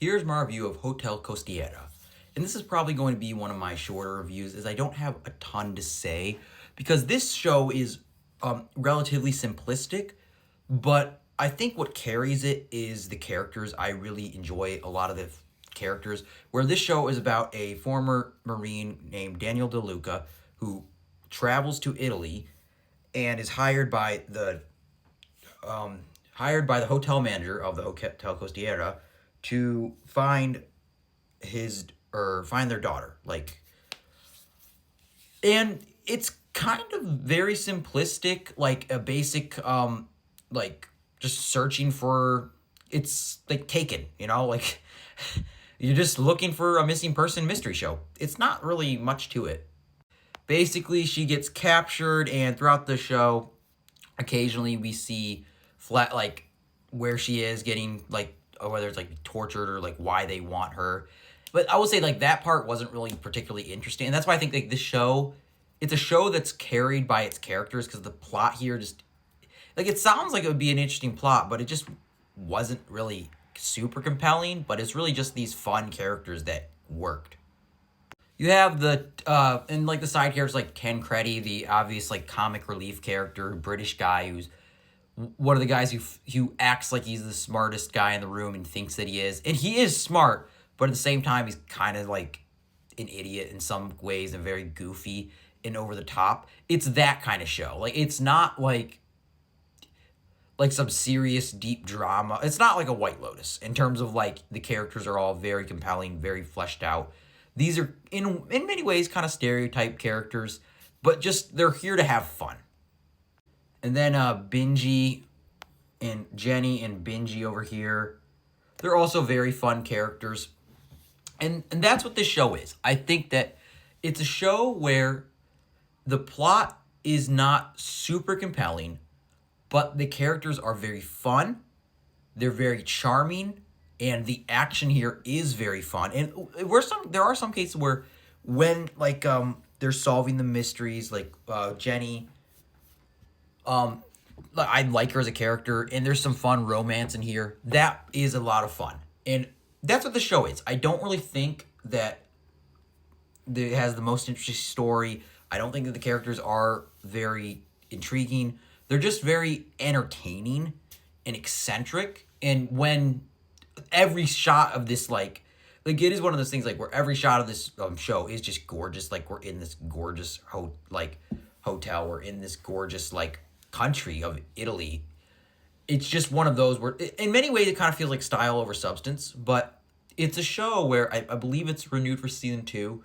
Here's my review of Hotel Costiera. And this is probably going to be one of my shorter reviews, as I don't have a ton to say, because this show is relatively simplistic, but I think what carries it is the characters. I really enjoy a lot of the characters, where this show is about a former Marine named Daniel DeLuca who travels to Italy and is hired by the hotel manager of the Hotel Costiera to find find their daughter. And it's kind of very simplistic, like a basic like just searching for, it's like Taken, like you're just looking for a missing person mystery show. It's not really much to it. Basically, she gets captured, and throughout the show, occasionally we see where she is getting, or whether it's tortured or why they want her. But I will say that part wasn't really particularly interesting, and that's why I think this show, it's a show that's carried by its characters, because the plot here just it sounds like it would be an interesting plot, but it just wasn't really super compelling. But it's really just these fun characters that worked. You have the side characters like Ken Creddy, the obvious comic relief character, British guy who's one of the guys who acts like he's the smartest guy in the room and thinks that he is. And he is smart, but at the same time, he's kind of like an idiot in some ways and very goofy and over the top. It's that kind of show. It's not like some serious deep drama. It's not like a White Lotus in terms of the characters are all very compelling, very fleshed out. These are in many ways kind of stereotype characters, but just they're here to have fun. And then Benji and Jenny and Benji over here, they're also very fun characters. And that's what this show is. I think that it's a show where the plot is not super compelling, but the characters are very fun. They're very charming, and the action here is very fun. And there are some cases where when they're solving the mysteries, Jenny, I like her as a character, and there's some fun romance in here. That is a lot of fun. And that's what the show is. I don't really think that it has the most interesting story. I don't think that the characters are very intriguing. They're just very entertaining and eccentric. And when every shot of this, it is one of those things where every shot of this show is just gorgeous. We're in this gorgeous hotel. We're in this gorgeous country of Italy. It's just one of those where, in many ways, it kind of feels like style over substance. But it's a show where I believe it's renewed for season 2,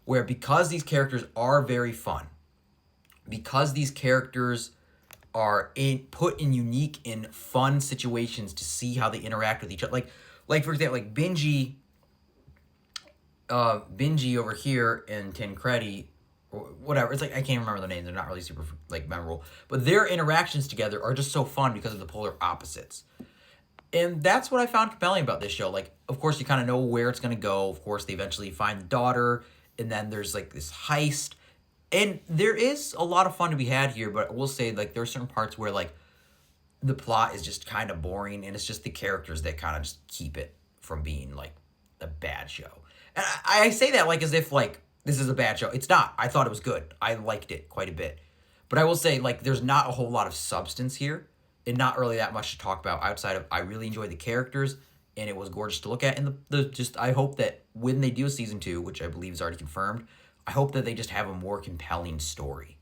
where because these characters are very fun, because these characters are put in unique and fun situations to see how they interact with each other. For example, Benji over here and Tancredi, or whatever. It's I can't remember their names. They're not really super memorable, but their interactions together are just so fun because of the polar opposites. And that's what I found compelling about this show. Of course, you kind of know where it's going to go. Of course, they eventually find the daughter, and then there's this heist. And there is a lot of fun to be had here, but I will say, there are certain parts where, the plot is just kind of boring, and it's just the characters that kind of just keep it from being, a bad show. And I say that, as if, this is a bad show. It's not. I thought it was good. I liked it quite a bit. But I will say, there's not a whole lot of substance here, and not really that much to talk about outside of I really enjoyed the characters, and it was gorgeous to look at. And I hope that when they do a season 2, which I believe is already confirmed, I hope that they just have a more compelling story.